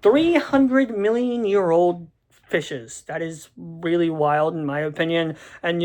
300 million year old fishes. That is really wild in my opinion. And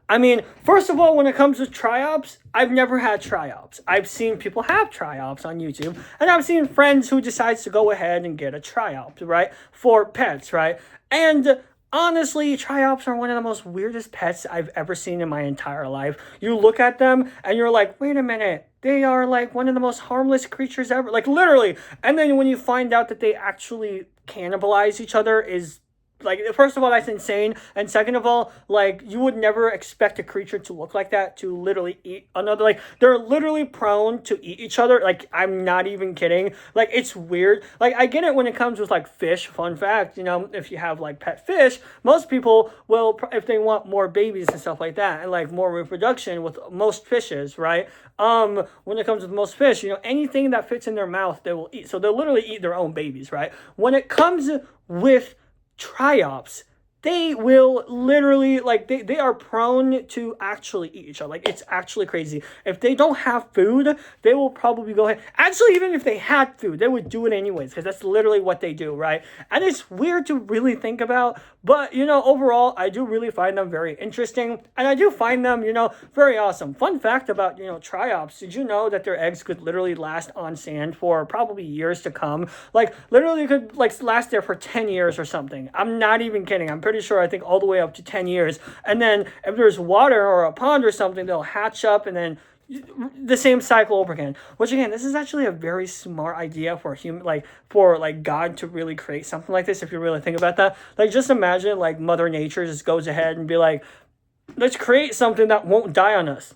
I mean, first of all, when it comes to triops, I've never had triops. I've seen people have triops on YouTube, and I've seen friends who decides to go ahead and get a triop, right, for pets, right? And honestly, triops are one of the most weirdest pets I've ever seen in my entire life. You look at them and you're like, wait a minute, they are like one of the most harmless creatures ever, like literally. And then when you find out that they actually cannibalize each other is like, first of all, that's insane, and second of all, like, you would never expect a creature to look like that, to literally eat another. Like, they're literally prone to eat each other. Like, I'm not even kidding. Like, it's weird. Like, I get it when it comes with like fish. Fun fact, if you have like pet fish, most people will, if they want more babies and stuff like that, and like more reproduction with most fishes, right? When it comes with most fish, anything that fits in their mouth they will eat, so they'll literally eat their own babies, right? When it comes with triops, they will literally, like, they are prone to actually eat each other. Like, it's actually crazy. If they don't have food, they will probably go ahead. Actually, even if they had food, they would do it anyways, because that's literally what they do, right? And it's weird to really think about, but, overall, I do really find them very interesting, and I do find them, very awesome. Fun fact about, triops, did you know that their eggs could literally last on sand for probably years to come? Like, literally could, like, last there for 10 years or something. I'm not even kidding. I'm pretty sure, I think all the way up to 10 years. And then if there's water or a pond or something, they'll hatch up and then the same cycle over again. Which again, this is actually a very smart idea for human, like for like God to really create something like this. If you really think about that, like just imagine like Mother Nature just goes ahead and be like, let's create something that won't die on us.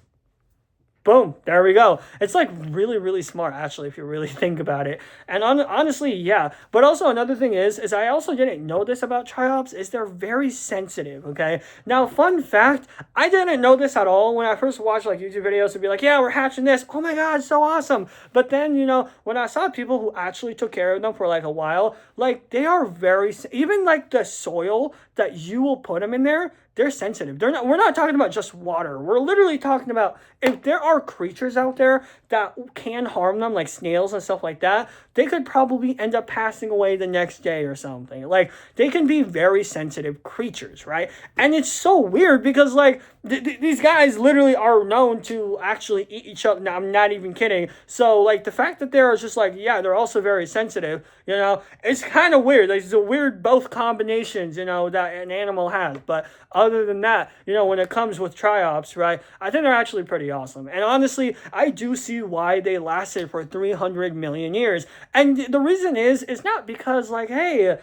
Boom, there we go. It's like really, really smart, actually, if you really think about it. And honestly, yeah. But also another thing is I also didn't know this about triops, is they're very sensitive, okay? Now, fun fact, I didn't know this at all when I first watched like YouTube videos to be like, yeah, we're hatching this. Oh my God, so awesome. But then, when I saw people who actually took care of them for like a while, like they are very, even like the soil that you will put them in there, they're sensitive. We're not talking about just water. We're literally talking about if there are creatures out there that can harm them, like snails and stuff like that, they could probably end up passing away the next day or something. Like, they can be very sensitive creatures, right? And it's so weird because, like, these guys literally are known to actually eat each other. Now, I'm not even kidding. So, like, the fact that they're just like, yeah, they're also very sensitive, it's kind of weird. Like, it's a weird both combinations, that an animal has. But other than that, when it comes with triops, right, I think they're actually pretty awesome. And honestly, I do see why they lasted for 300 million years. And the reason is not because like, hey,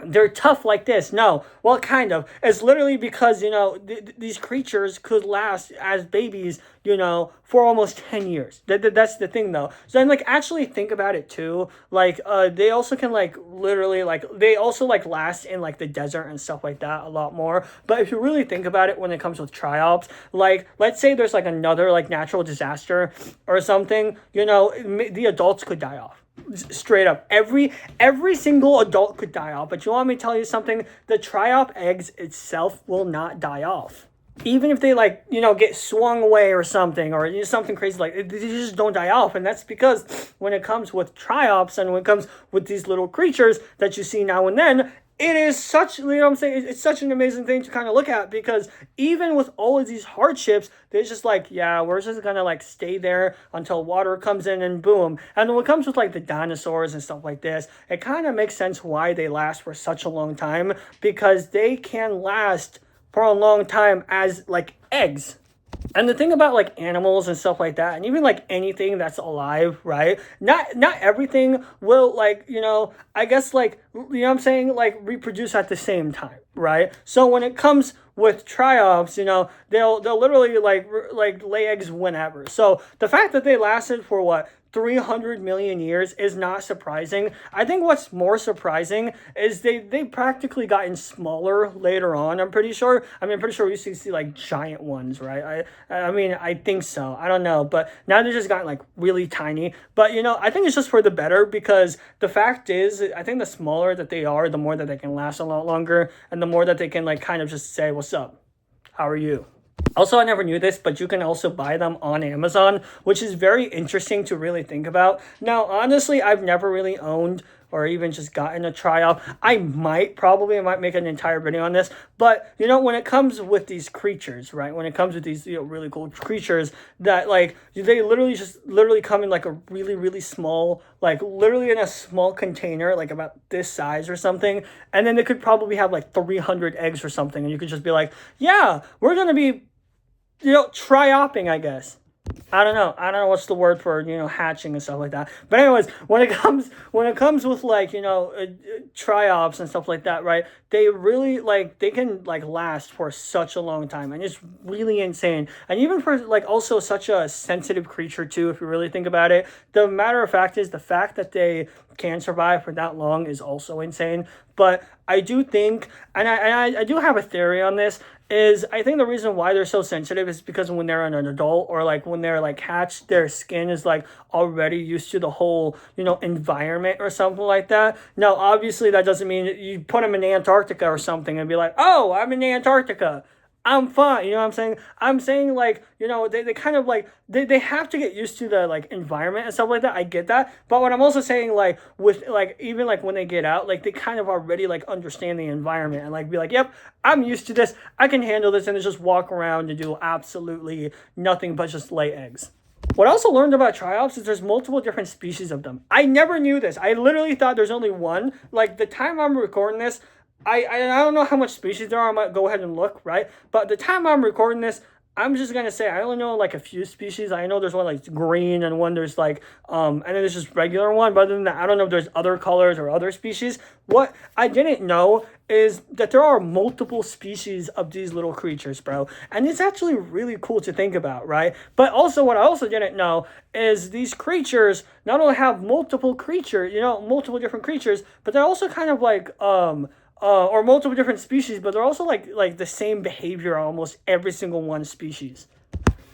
they're tough like this. No, well, kind of. It's literally because, these creatures could last as babies, for almost 10 years. That's the thing, though. So then, like, actually think about it, too. Like, they also can, like, literally, like, they also, like, last in, like, the desert and stuff like that a lot more. But if you really think about it when it comes with triops, like, let's say there's, like, another, like, natural disaster or something, the adults could die off. Straight up, every single adult could die off. But you want me to tell you something? The triop eggs itself will not die off, even if they like get swung away or something, or something crazy, like they just don't die off. And that's because when it comes with triops and when it comes with these little creatures that you see now and then, it is such, what I'm saying, it's such an amazing thing to kind of look at, because even with all of these hardships, they're just like, yeah, we're just gonna like stay there until water comes in and boom. And when it comes with like the dinosaurs and stuff like this, it kind of makes sense why they last for such a long time, because they can last for a long time as like eggs. And the thing about like animals and stuff like that, and even like anything that's alive, right? Not everything will like, I guess like, what I'm saying, like reproduce at the same time, right? So when it comes with triops, they'll literally like lay eggs whenever. So the fact that they lasted for what, 300 million years is not surprising. I think what's more surprising is they practically gotten smaller later on. I'm pretty sure we used to see like giant ones, right? I mean, I think so. I don't know. But now they've just gotten like really tiny. But, I think it's just for the better, because the fact is, I think the smaller that they are, the more that they can last a lot longer, and the more that they can like kind of just say, what's up? How are you? Also, I never knew this, but you can also buy them on Amazon, which is very interesting to really think about. Now, honestly, I've never really owned or even just gotten a Triop. I might make an entire video on this, but when it comes with these creatures, right? When it comes with these really cool creatures that like they literally come in like a really really small, like literally in a small container, like about this size or something, and then they could probably have like 300 eggs or something, and you could just be like, yeah, we're gonna be triopping, I guess. I don't know what's the word for hatching and stuff like that. But anyways, when it comes with like triops and stuff like that, right? They really like they can like last for such a long time, and it's really insane. And even for like also such a sensitive creature too, if you really think about it. The matter of fact is the fact that they can survive for that long is also insane. But I do think, and I do have a theory on this, is I think the reason why they're so sensitive is because when they're an adult or like when they're like hatched, their skin is like already used to the whole, environment or something like that. Now, obviously, that doesn't mean you put them in Antarctica or something and be like, oh, I'm in Antarctica. I'm fine. You know what I'm saying? I'm saying like, they kind of like they have to get used to the like environment and stuff like that. I get that. But what I'm also saying like with like even like when they get out, like they kind of already like understand the environment and like be like, yep, I'm used to this. I can handle this, and just walk around and do absolutely nothing but just lay eggs. What I also learned about triops is there's multiple different species of them. I never knew this. I literally thought there's only one. Like the time I'm recording this, I don't know how much species there are. I might go ahead and look, right? But the time I'm recording this, I'm just gonna say I only know like a few species. I know there's one like green and one there's like and then there's just regular one. But other than that, I don't know if there's other colors or other species. What I didn't know is that there are multiple species of these little creatures, bro. And it's actually really cool to think about, right? But also what I also didn't know is these creatures not only have multiple multiple different creatures, but they're also kind of like or multiple different species, but they're also like the same behavior on almost every single one species,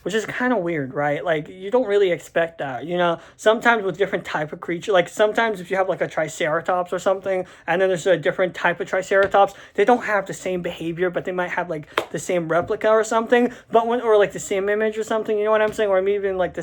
which is kind of weird, right? Like you don't really expect that, Sometimes with different type of creature, like sometimes if you have like a triceratops or something, and then there's a different type of triceratops, they don't have the same behavior, but they might have like the same replica or something, or like the same image or something, you know what I'm saying? Or even like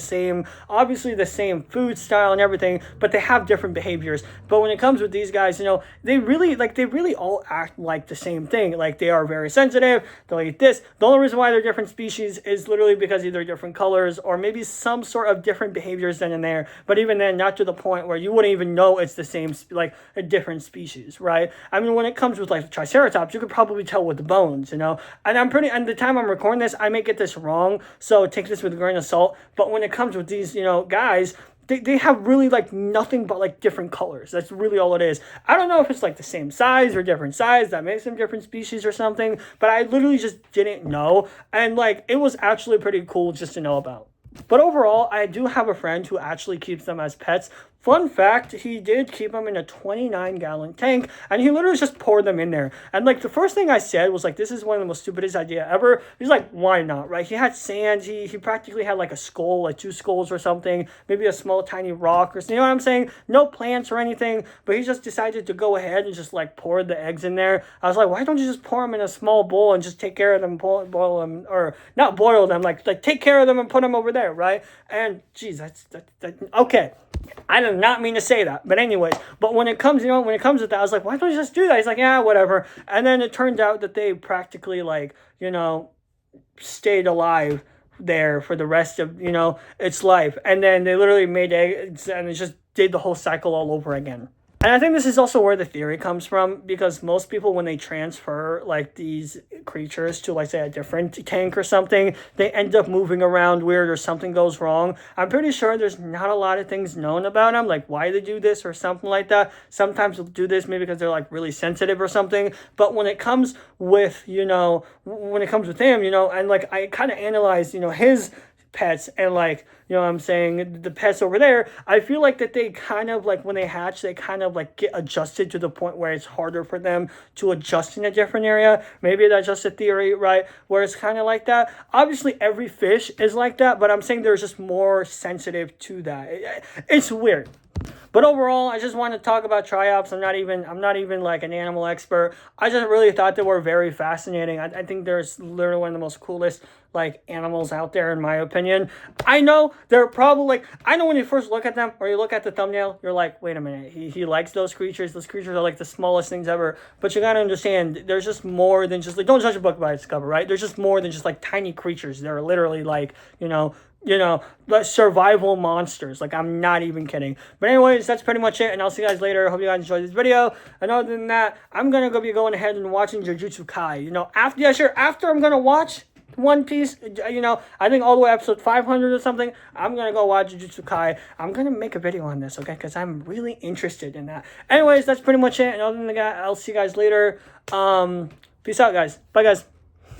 obviously the same food style and everything, but they have different behaviors. But when it comes with these guys, they really all act like the same thing. Like they are very sensitive. They'll eat this. The only reason why they're different species is literally because either different colors or maybe some sort of different behaviors than in there, but even then not to the point where you wouldn't even know it's the same, like a different species, right? I mean, when it comes with like triceratops, you could probably tell with the bones, and the time I'm recording this, I may get this wrong, so take this with a grain of salt. But when it comes with these guys, they have really like nothing but like different colors. That's really all it is. I don't know if it's like the same size or different size that makes them different species or something, but I literally just didn't know. And like it was actually pretty cool just to know about. But overall, I do have a friend who actually keeps them as pets. Fun fact, he did keep them in a 29-gallon tank, and he literally just poured them in there. And like the first thing I said was like, this is one of the most stupidest idea ever. He's like, why not, right? He had sand. He practically had like a skull, like 2 skulls or something, maybe a small tiny rock or something. You know what I'm saying? No plants or anything, but he just decided to go ahead and just like pour the eggs in there. I was like, why don't you just pour them in a small bowl and just take care of them, boil them, or not boil them, like take care of them and put them over there, right? And geez, that's okay. I did not mean to say that, but anyways, but when it comes to that, I was like, why don't you just do that? He's like, yeah, whatever. And then it turned out that they practically like, stayed alive there for the rest of, its life. And then they literally made eggs and it just did the whole cycle all over again. And I think this is also where the theory comes from, because most people, when they transfer like these creatures to like say a different tank or something, they end up moving around weird or something goes wrong. I'm pretty sure there's not a lot of things known about them, like why they do this or something like that. Sometimes they'll do this maybe because they're like really sensitive or something. But when it comes with, him, and like I kind of analyzed, his pets and like I'm saying the pets over there, I feel like that they kind of like when they hatch, they kind of like get adjusted to the point where it's harder for them to adjust in a different area. Maybe that's just a theory, right? Where it's kind of like that. Obviously every fish is like that, but I'm saying they're just more sensitive to that. It's weird. But overall, I just want to talk about triops. I'm not even like an animal expert. I just really thought they were very fascinating. I think they're literally one of the most coolest like animals out there, in my opinion. I know they're probably like, I know when you first look at them or you look at the thumbnail, you're like, wait a minute, he likes those creatures. Those creatures are like the smallest things ever. But you gotta understand, there's just more than just like, don't judge a book by its cover, right? There's just more than just like tiny creatures. They're literally like, the survival monsters. Like, I'm not even kidding. But anyways, that's pretty much it, and I'll see you guys later. Hope you guys enjoyed this video. And other than that, I'm gonna be going ahead and watching Jujutsu Kai. After I'm gonna watch One Piece, I think all the way episode 500 or something, I'm gonna go watch Jujutsu Kai. I'm gonna make a video on this, okay? Because I'm really interested in that. Anyways, that's pretty much it. And other than that, I'll see you guys later. Peace out, guys. Bye, guys.